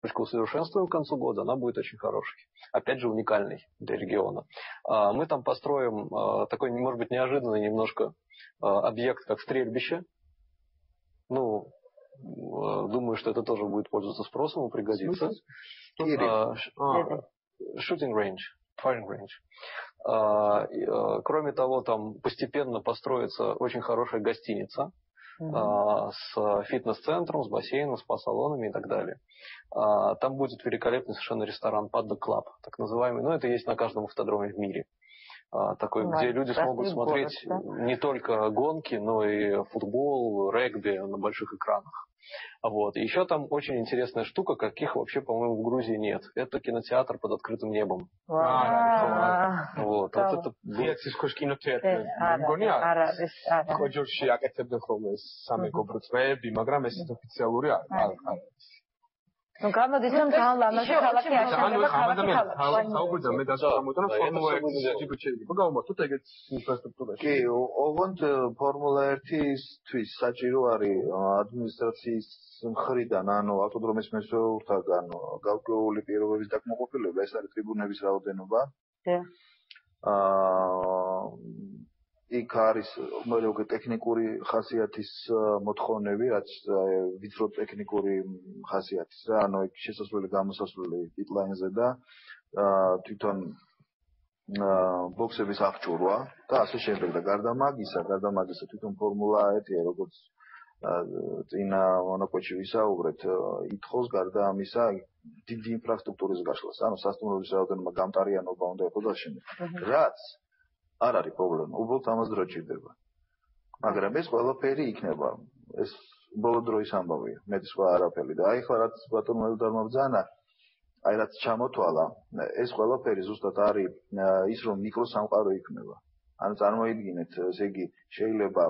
усовершенствуем к концу года, она будет очень хорошей. Опять же, уникальной для региона. Мы там построим такой, может быть, неожиданный немножко объект, как стрельбище. Ну, думаю, что это тоже будет пользоваться спросом и пригодится. Shooting range, firing range. Кроме того, там постепенно построится очень хорошая гостиница с фитнес-центром, с бассейном, спа-салонами и так далее. Там будет великолепный совершенно ресторан Paddock Club, так называемый. Но это есть на каждом автодроме в мире. Такой, где люди смогут смотреть не только гонки, но и футбол, регби на больших экранах. Вот. И еще там очень интересная штука, каких вообще, по-моему, в Грузии нет. Это кинотеатр под открытым небом. Вот. Вот это Ну, გამოდის რომ ძალიან ლამაზი ქალაქი აშენდება ქალაქი. კი, ოღონდ ფორმულა 1-ისთვის საჭირო არის ადმინისტრაციის მხრიდან, ანუ ავტოდრომის მესვეურთაგან გავკვეული პირობების დაკმაყოფილება, ეს არის ტრიბუნების რაოდენობა. იქ არის მეორე უკვე ტექნიკური ხასიათის მოთხოვნები, რაც ვიწრო ტექნიკური ხასიათის რა, ანუ იქ შესასვლელი გამოსასვლელი პიტლაინზე და თვითონ ბოქსების აღჭურვა და ასე შემდეგ და გარდა მაგისა თვითონ ფორმულა 1, როგორც წინა მონაკვეთში ვისაუბრეთ, ითხოვს გარდა ამისა დიდი ინფრასტრუქტურის გაშლას, ანუ სასტუმროების რაოდენობა გამტარიანობა უნდა იყოს დაშენებული. რაც არ არის პრობლემა, უბრალოდ ამას დრო ჭირდება. მაგრამ ეს ყველაფერი იქნება, ეს ბოლო დროის ამბავია, მეტი სხვა არაფერი და აი ხლა რაც ბატონმა ელდარმა ბრძანა, აი რაც ჩამოთვალა, ეს ყველაფერი ზუსტად არის ის რომ მიკროსამყარო იქნება. ანუ წარმოიდგინეთ, ესე იგი შეიძლება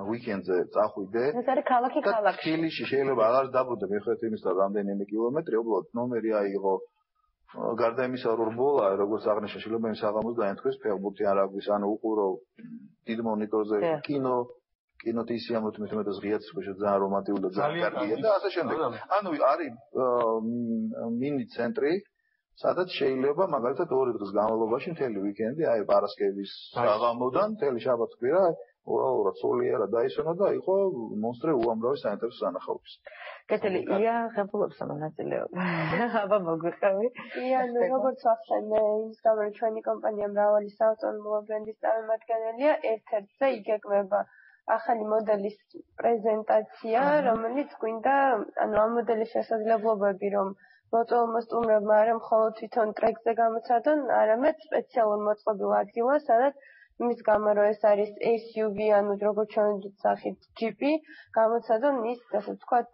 უიკენდზე წახვიდე და თბილისში შეიძლება აღარ დაბუდე მიუხედავად იმისა, რომ რამდენიმე კილომეტრი, უბრალოდ ნომერი აიღო. გარდა იმისა, რომ რბოლა, როგორც აღნიშნა, შეიძლება იმ საღამოს დაემთხვეს ფეხბურთი ან რაგბის, ანუ უყურო დიდ მონიტორზე კინოტისი ამოთ მეტად ღიაც შეიძლება ძალიან რომანტიკული და ძალიან კარგია და ასე შემდეგ. ანუ არის მინი ცენტრი, სადაც შეიძლება მაგალითად 2 დღის განმავლობაში მთელი უიკენდი, აი პარასკევის საღამოდან მთელი შაბათ-კვირა უბრალოდ სოლიერად დაისვენა და იყო მონსტრე უამრავი საინტერესო სანახაობის. კეთილი, ღებულობს მონაწილეობა. აბა მოგვიყევი. ნუ როგორც ახლა მე ის გამო ჩვენი კომპანია მრავალი საავტომობილო ბრენდის წარმომადგენელია, ერთ-ერთზე იგეგმება ახალი მოდელის პრეზენტაცია, რომელიც გვინდა, ანუ ამ მოდელის შესაძლებლობები, რომ მოწვეულმოსტუმრებმა არა მხოლოდ თვითონ ტრეკზე გამოცადონ, არამედ სპეციალურ მოწყობილ ადგილას, სადაც იმის გამო, რომ ეს არის SUV, ანუ როგორც ჩვენთვის სახით ჯიპი, გამოცადონ ის, ასე ვთქვათ,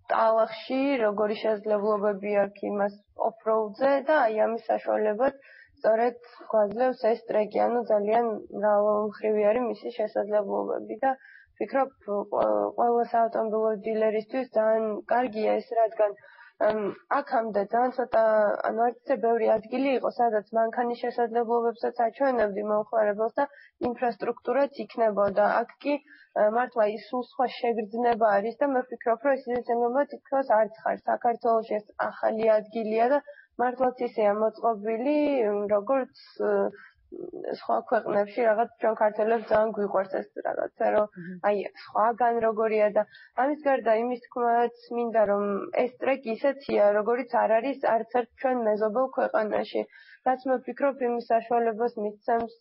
ტალახში, როგორი შესაძლებლობები აქვს იმას ოფროუდზე და აი ამის საშუალებად სწორედ გვაძლევს ეს ტრეკი, ანუ ძალიან მრავალმხრივი არის მისი შესაძლებლობები და ვფიქრობ, ყველა საავტომობილო დილერისთვის ძალიან კარგია ეს, რადგან აქამდე ძალიან ცოტა, ანუ არც ისე ბევრი ადგილი იყო, სადაც მანქანის შესაძლებლობებსაც აჩვენებდი მომხმარებელს და ინფრასტრუქტურაც იქნებოდა. აქ კი მართლა ის სულ სხვა შეგრძნება არის და მე ვფიქრობ, რომ ეს ისეცნობა თითქოს არც ხარ საქართველოში ეს ახალი ადგილია და მართლაც ისეა მოწყობილი, როგორც სხვა ქვეყნებში რაღაც ჩვენ ქართველებს ძალიან გვიყვარს ეს რაღაცა, რომ აი სხვაგან როგორია და ამის გარდა იმის თქმაც მინდა, რომ ეს ტრეკი ისეთია, როგორიც არ არის არც ერთ ჩვენ მეზობელ ქვეყანაში. რაც მე ვფიქრობ, იმის საშუალებას მისცემს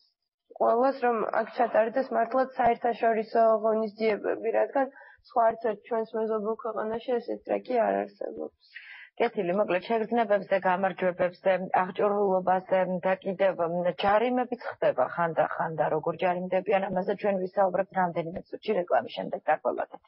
ყველას, რომ აქ ჩატარდეს მართლაც საერთაშორისო ღონისძიებები, რადგან სხვა არც ერთ ჩვენს მეზობელ ქვეყანაში ეს ტრეკი არ არსებობს. კეთილი, მოკლედ შეგრძნებებზე, გამარჯვებებზე, აღჭურვილობაზე და კიდევ ჯარიმებიც ხდება ხანდახან და როგორ ჯარიმდებიან, ამაზე ჩვენ ვისაუბრებთ რამდენიმე წუთში რეკლამის შემდეგ დაგვაბადეთ.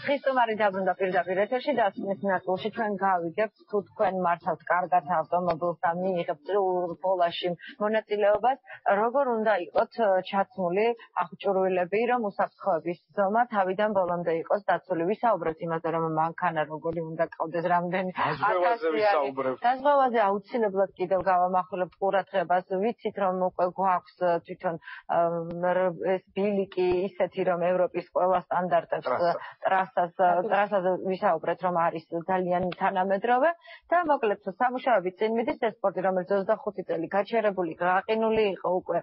ცხის სტუმარი დაბრუნდა პირდაპირ ეთერში და ასმის ნაწილში ჩვენ გავიგებთ თუ თქვენ მართავთ კარგად ავტომობილს და მიიღებთ ბოლაში მონაწილეობას, როგორ უნდა იყოთ ჩაცმული აღჭურვილები, რომ უსაფრთხოების ზომა თავიდან ბოლომდე იყოს დაცული. ვისაუბრეთ იმაზე, რომ მანქანა როგორი უნდა ყავდეს, რამდენი დაზღვევაზე აუცილებლად კიდევ გავამახვილებთ ყურადღებას, ვიცით რომ უკვე გვაქვს თვითონ ეს ბილიკი ისეთი რომ ევროპის ყველა სტანდარტებს ტრასაზე ვისაუბრეთ რომ არის ძალიან თანამედროვე და მოკლედ სამუშაოები წინ მიდის ეს სპორტი რომელიც 25 წელი გაჩერებული გაყინული იყო უკვე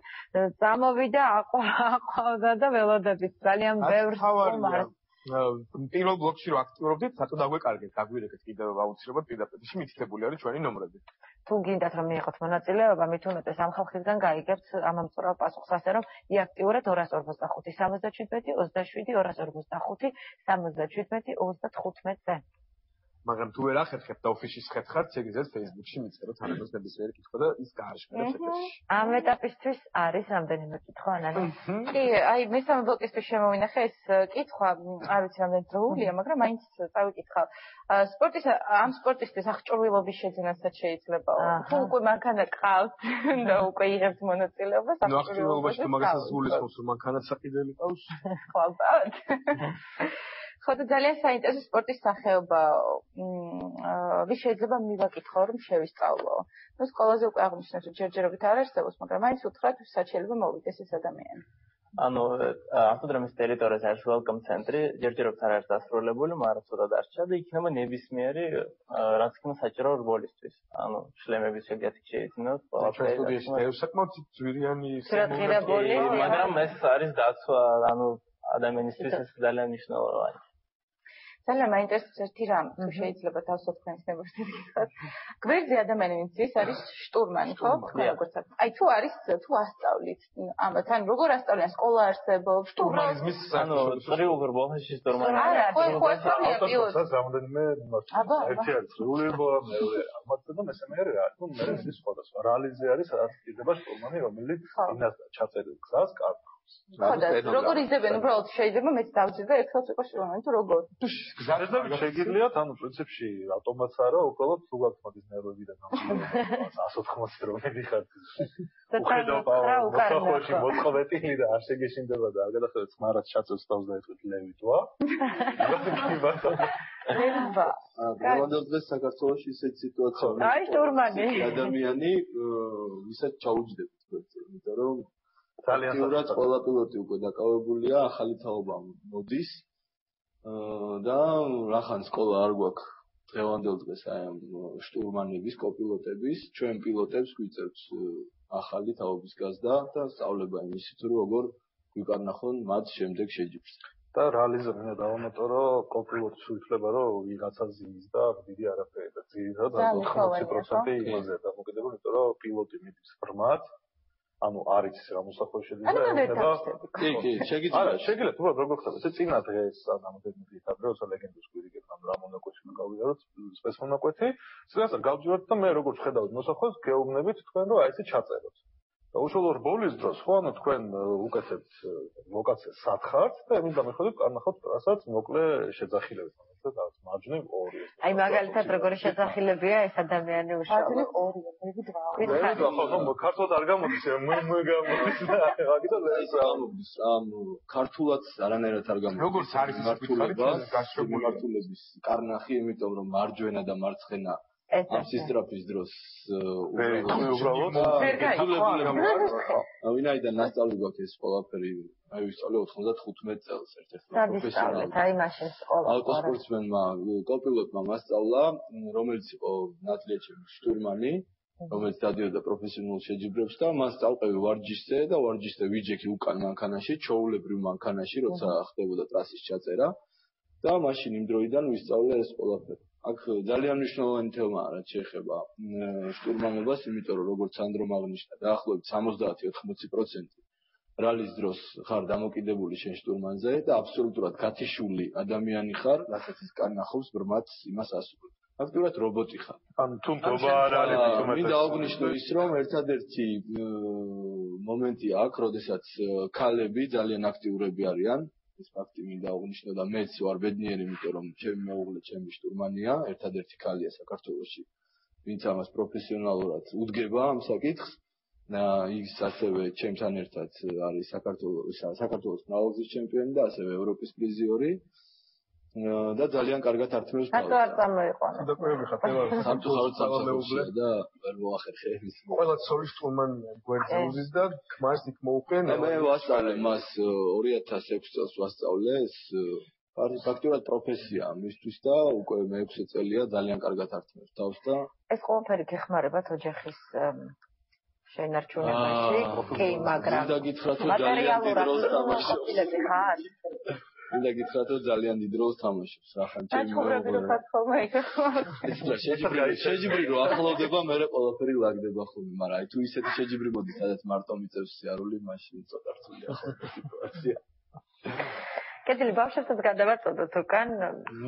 წამოვიდა აყვავდა და ველოდებით ძალიან ბევრ სტუმარს პირველ ბლოკში რო აქტიურობდით, სათო დაგვეკარგეთ, დაგვირეკეთ კიდევ აუცილებლად პირდაპირში მითითებული არის ჩვენი ნომრები. თუ გინდათ რომ მიიღოთ მონაწილეობა, მით უმეტეს ამ ხალხისგან გაიგებთ ამ ამწურავ პასუხს ასე რომ იაქტიურეთ 245 77 27 245 77 35-ზე. მაგრამ თუ ვერ ახერხებთ და ოფისში ხერხართ, შეგიძლიათ Facebook-ში მიწეროთ ამას ნებისმიერი კითხვა და ის გააშკარებს ეთერში. ამ ეტაპისთვის არის რამდენიმე კითხვა ანანი. კი, აი მესამე ბლოკისთვის შემოვინახე ეს კითხვა, არ ვიცი რამდენი დროულია, მაგრამ მაინც წავიკითხავ. ამ სპორტისთვის აღჭურვილობის შეძენასაც შეიძლება. თუ უკვე მანქანა ყავთ და უკვე იღებთ მონაწილეობას, აღჭურვილობაში თუ მაგასაც გულისხმობს, რომ მანქანაც საყიდელი ყავს. ხო, ალბათ. ხო და ძალიან საინტერესო სპორტის სახეობა ვის შეიძლება მივაკითხო რომ შევისწავლო. ნუ სკოლაზე უკვე აღნიშნეთ რომ ჯერჯერობით არ არსებობს, მაგრამ მაინც უთხრათ ვისაც შეიძლება მოვიდეს ეს ადამიანი. ანუ ავტოდრომის ტერიტორიაზე არის welcome ცენტრი, ჯერჯერობით არ არის დასრულებული, მაგრამ ცოტა დარჩა და იქნება ნებისმიერი რაც იქნება საჭირო რბოლისთვის. ანუ შლემების შეგათი შეიძინოთ, ყველაფერი. სტუდიაში ბევრ საკმაოდ ძვირიანი მაგრამ ეს არის დაცვა, ანუ ადამიანისთვის ეს ძალიან მნიშვნელოვანია. ძალიან მაინტერესებს ერთი რამ, თუ შეიძლება თავსოთ თქვენს ნებართად გითხრათ. გვერდზე ადამიანი ვინც ის არის შტურმანი, ხო? როგორც აი თუ ასწავლით ამათ, ან როგორ ასწავლიან, სკოლა არსებობს, შტურმანიზმის ანუ წრიულ გრბოლაში შტურმანი. არა, ხო ასწავლიან პილოტს. რამდენიმე ერთი არის სრულიობა, მეორე ამათზე და მესამე არის რა, თუ მე ის სხვადასხვა. რალიზე არის რაც კიდება შტურმანი, რომელიც ინას ჩაწერილ გზას კარგავს. როგორ იზებენ უბრალოდ შეიძლება მეც დავჭირ და ერთხელ იყო შტურმანი თუ როგორ? გზარდები შეგიძლიათ, ანუ პრინციპში ავტომატს არა, უბრალოდ თუ გაქვთ მაგის ნერვებიდან 180 დრონები ხართ. უხედავ მოწყობეტილი და არ შეგეშინდება და არ გადახედოთ ხმარად ჩაწევს 21 ლევიტვა. ლევა. დღევანდელ დღეს საქართველოში ისეთი სიტუაციაა. აი შტურმანი. ადამიანი ვისაც ჩაუჯდებით გვერდზე, იმიტომ რომ ძალიან აქტიურად ყველა პილოტი უკვე დაკავებულია, ახალი თაობა მოდის და რახან სკოლა არ გვაქვს დღევანდელ დღეს აი ამ შტურმანების, კოპილოტების, ჩვენ პილოტებს გვიწევთ ახალი თაობის გაზრდა და სწავლება იმისით, რომ როგორ გვიკარნახონ მათ შემდეგ შეჯიბრს. და რეალიზმი უნდა დავამატო, კოპილოტს უშლება, რომ ვიღაცა ზის და დიდი არაფერი და ძირითადად 80% იმაზე დამოკიდებული, იმიტომ რომ პილოტი მიდის ბრმად ანუ არის რა მოსახლეობა შეიძლება კი, შეგიძლიათ უბრალოდ როგორ ხდება ეს წინა დღეს ამოდენი დღით როცა ლეგენდას გვირიგებ ამ რა მონაკვეთი გავიაროთ სპეცმონაკვეთი წინასწარ გავჯეროთ და მე როგორც ხედავთ მოსახლეობას გეუბნებით თქვენ რომ აი ესე ჩაწეროთ და უშუალოდ ბოლის დროს ხო ანუ თქვენ უკეთებთ ლოკაციას სათხართ და მინდა მეходოთ კარნახავთ რასაც მოკლე შეძახილებით და მარჯვნივ 2 აი მაგალითად როგორი შეძახილებია ეს ადამიანი უშუალოდ 2 ხო ქართულად არ გამოდის მე გამოდის მაგითო ეს ამ ქართულად არანაირად არ გამოდის როგორც არის მართულების კარნახი იმიტომ რომ მარჯვენა და მარცხენა ამ სისტრაფის დროს უბრალოდ ვინაიდან ნასწავლი გვაქვს ეს ყველაფერი აი ვისწავლე 95 წელს ერთ-ერთი პროფესიონალი აი მაშინ სკოლა ავტოსპორტსმენმა კოპილოტმა მასწავლა რომელიც იყო ნატლიაჩემ შტურმანი რომელიც დადიოდა პროფესიონალ შეჯიბრებს და მას წავყევი ვარჯიშზე და ვარჯიშზე ვიჯექი უკან მანქანაში ჩაულებრივ მანქანაში როცა ხდებოდა ტრასის ჩაწერა და მაშინ იმ დროიდან ვისწავლე ეს ყველაფერი აქ ძალიან მნიშვნელოვანი თემაა რაც შეეხება შტურმანობას იმიტომ რომ როგორც სანდრო აღნიშნა დაახლოებით 70-80% რალის დროს ხარ დამოკიდებული შენ შტურმანზე და აბსოლუტურად გათიშული ადამიანი ხარ რასაც ის კარნახობს ბრმად იმას ასრულებს ფაქტობრივად რობოტი ხარ ან თუ მტობა არ არის მინდა აღნიშნო ის რომ ერთადერთი მომენტია აქ როდესაც ქალები ძალიან აქტიურები არიან ეს ფაქტი მინდა აღნიშნო და მეც ვარ ბედნიერი, იმიტომ რომ ჩემი მეუღლე ჩემი შტურმანია, ერთადერთი ქალია საქართველოში, ვინც ამას პროფესიონალურად უდგება ამ საკითხს. ის ასევე ჩემთან ერთად არის საქართველოს მრავალგზის ჩემპიონი და ასევე ევროპის პრიზიორი. და ძალიან კარგად ართმევს თავს. რატო არ წამოიყვანა? დაკვირვები ხარ, სამწუხაროდ სამსახურია და ვერ მოახერხე ის. ყველა ცოლის სტუმარია გვერდზეუზის და ქმარს იქ მოუყენ. მე ვასწავლე მას 2006 წელს ვასწავლე ეს ფაქტურად პროფესია მისთვის და უკვე მე-6 წელია ძალიან კარგად ართმევს თავს და ეს ყველაფერი გეხმარებათ ოჯახის შენარჩუნებაში? კი, მაგრამ მინდა გითხრათ რომ ძალიან დიდ როლს თამაშობს. მინდა გითხრათ რომ ძალიან დიდ როლს თამაშობს. რახან ჩემი შეჯიბრი რომ ახლოვდება, მე ყველაფერი ლაგდება ხოლმე, მაგრამ აი თუ ისეთი შეჯიბრი მოდის, სადაც მარტო მიწევს სიარული, მაშინ ცოტა რთულია ხოლმე სიტუაცია. კეთილი ბავშვებსაც გადავაწოდოთ უკან.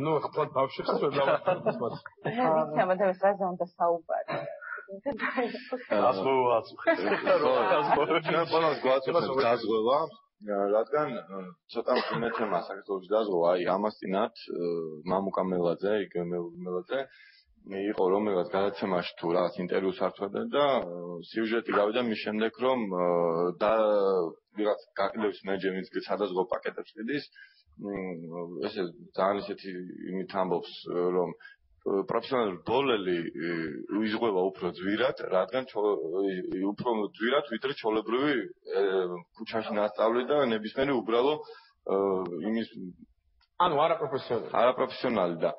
ნუ ახლა ბავშვებსაც ვერ დავაწოდოთ მას. ვიცი ამაზე რაზე უნდა საუბარი. დაზღვევა, რადგან ცოტა მე თემა საქართველოს დაზღვევა, აი ამას წინათ მამუკა მელაძე, იგივე მელაძე იყო რომელსაც გადაცემაში თუ რაღაც ინტერვიუს ართვებდა და სიუჟეტი გავიდა მის შემდეგ რომ და ვიღაც გაკლებს მეჯემიც სადაზღვო პაკეტებს ყიდის ესე ძალიან ისეთი იმით ამბობს რომ პროფესიონალური ბოლელი იზღვევა უფრო ძვირად, რადგან უფრო ძვირად ვიდრე ჩვეულებრივი ქუჩაში ნასწავლი და ნებისმიერი უბრალო იმის ანუ არაპროფესიონალი. არაპროფესიონალი და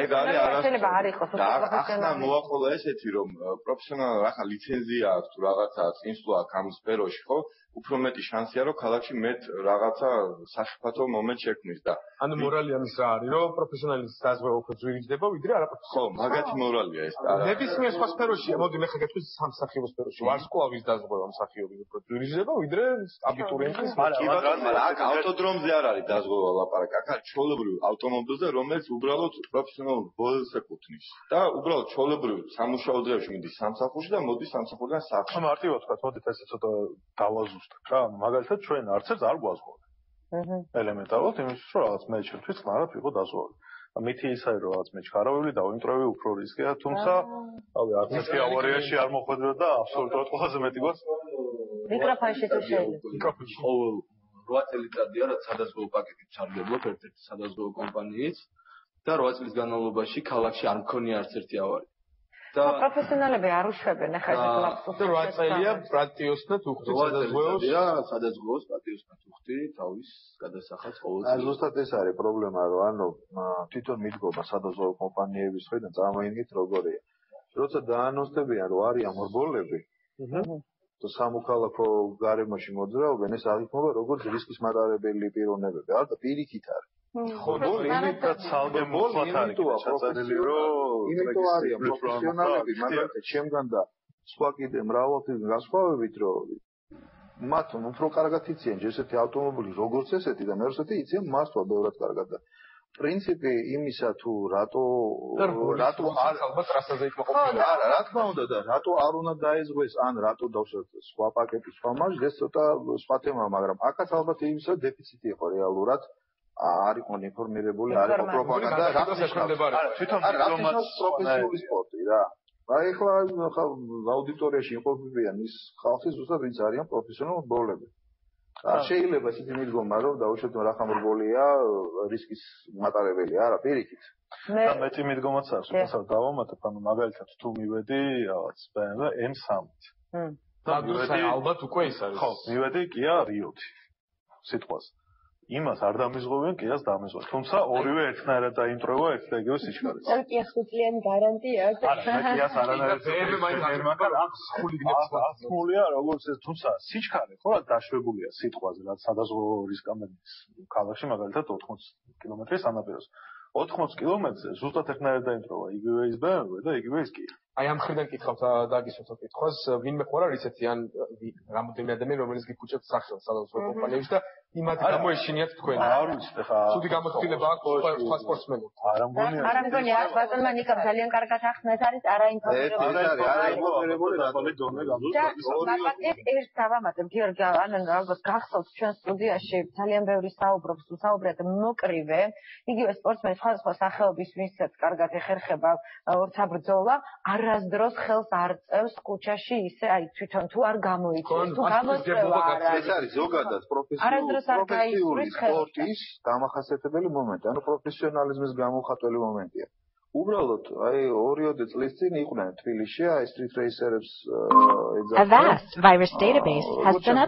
ეგ არის შეიძლება არ იყოს ახლა მოაყოლა ესეთი რომ პროფესიონალი ახლა ლიცენზია აქვს თუ რაღაცა წინსვლა აქვს ამ სფეროში, ხო? უფრო მეტი შანსია რომ ქალაქში მეტ რაღაცა სახიფათო მომენტ შექმნის და ანუ მორალი ამის რა არის რომ პროფესიონალის დაზღვევა უფრო ძვირიდება ვიდრე არაპროფესიონალის. ხო, მაგათი მორალია ეს. ნებისმიერ სხვა სფეროშია, მოდი მე ხა გეტყვი სამსახიობო სფეროში. ვარსკვლავის დაზღვევა მსახიობის უფრო ძვირიდება ვიდრე აბიტურიენტის. მაგრამ აქ ავტოდრომზე არ არის დაზღვევა ლაპარაკი. აქ არის ჩვეულებრივ ავტომობილზე, რომელიც უბრალოდ პროფესიონალურ ბოლელს ეკუთვნის. და უბრალოდ ჩვეულებრივ სამუშაო დღეებში მიდის სამსახურში და მოდის სამსახურიდან სახლში. მარტივად ვთქვა, მოდით ესე ცოტა დავაზუსტოთ რა. მაგალითად ჩვენ არც ერთ არ გვაზღვავთ. ელემენტარულად იმისთვის რომ რაღაც მე ჩემთვის ხმარად ვიყო დაზღვეული. მითი ისაა რომ რაღაც მე ჩქარავილი და ვიმტრევი უფრო რისკია, თუმცა რავი არც ერთი ავარიაში არ მოხვედრა და აბსოლუტურად ყველაზე მეტი გვაქვს. მიკროფონში თუ შეიძლება. მიკროფონში. ყოველ 8 წელიწადია რაც სადაზღვო პაკეტით ჩარგებლობ ერთ-ერთი სადაზღვო კომპანიით და 8 წლის განმავლობაში ქალაქში არ მქონია არც ერთი ავარი. და პროფესიონალები არ უშვებენ ახლა ეს ლაპსუსი. 8 წელია პრაქტიოსნად უხდი სადაზღვეოს. სადაზღვეოს პრაქტიოსნად უხდი თავის გადასახადს ყოველთვის. აი ზუსტად ეს არის პრობლემა, რომ ანუ თვითონ მიდგომა სადაზღვო კომპანიების ხედან წარმოიდგინეთ როგორია. როცა დაანონსდებიან რომ არიან მორბოლები, და სამოქალაქო გარემოში მოძრაობენ, ეს აღიქმება როგორც რისკის მატარებელი პიროვნებები, არა და პირიქით არის. ხო, იმითაც ცალკე მოხლათ არის ჩაწერილი რომ იმიტომ არის პროფესიონალები, მაგალითად ჩემგან და სხვა კიდე მრავალთი განსხვავებით რომ მათ უფრო კარგად იციან ესეთი ავტომობილი როგორც ესეთი და მეორესეთი იციან მართლა ბევრად კარგად და პრინციპი იმისა თუ რატო ალბათ ტრასაზე იქნება არა რა თქმა უნდა და რატო არ უნდა დაეზღვეს ან რატო დავშოთ სხვა პაკეტი სხვა მარჟი ეს ცოტა სხვა თემაა მაგრამ აქაც ალბათ იმისა დეფიციტი იყო რეალურად არ იყო ინფორმირებული არ იყო პროპაგანდა რა თვითონ პროფესიული სპორტი რა აი ახლა აუდიტორიაში იმყოფებიან ის ხალხი ზუსტად ვინც არიან პროფესიონალ ბოლები არ შეიძლება ისეთი მიდგომა რომ დაუშვათ რა ხამრბოლია რისკის მატარებელია არა პირიქით და მეტი მიდგომაც აქვს უბრალოდ დავამატებ ანუ მაგალითად თუ მივედი რაღაც BMW M3-ით და მივედი ალბათ უკვე ის არის ხო მივედი Kia Rio-თ სიტყვას იმას არ დამიზღვევენ Kia-ს დამიზღვევენ თუმცა ორივე ერთნაირად დაიმტრევა ერთ და იგივე სიჩქარეს და Kia 5-წლიანი გარანტია აქვს არა Kia-ს არანაირად აქვს ხულია როგორც ეს თუმცა სიჩქარე ხო რა დაშვებულია სიტყვაზე რაც სადაზღვო რისკამენის ქალაქში მაგალითად 80 კილომეტრის სანაპიროს 80 კილომეტრზე ზუსტად ერთნაირად დაიმტრევა იგივე ის BMW და იგივე ის Kia აი ამ ხრიდან კითხავთ დაგისვათ კითხვას, ვინმე ხო არ არის ესეთი ან რამოდენიმე ადამიანი რომელიც გიფუჭებთ სახელს სადაც კომპანიაში და იმათ გამოეშინიათ თქვენ. არ ვიცი ხა. ცუდი გამოცდილება აქვს სხვა სპორტსმენებს. არა მგონია ბატონმა ნიკამ ძალიან კარგად ახსნა ეს არის არაინფორმირებული ერთ დავამატებ გიორგი ან ალბათ გახსოვთ ჩვენ სტუდიაში ძალიან ბევრი საუბრობთ მოკრივე იგივე სპორტსმენი სხვადასხვა სახეობის ვისაც კარგად ეხერხება ორთაბრძოლა არასდროს ხელს არ წევს კუჩაში ისე აი თვითონ თუ არ გამოიწვევს თუ გამოსწევს ეს არის ზოგადად პროფესიული სპორტის დამახასიათებელი მომენტი ანუ პროფესიონალიზმის გამოხატველი მომენტია უბრალოდ აი 2-3 წლის წინ იყვნენ თბილისში აი სტრით რეისერებს A vast virus database has been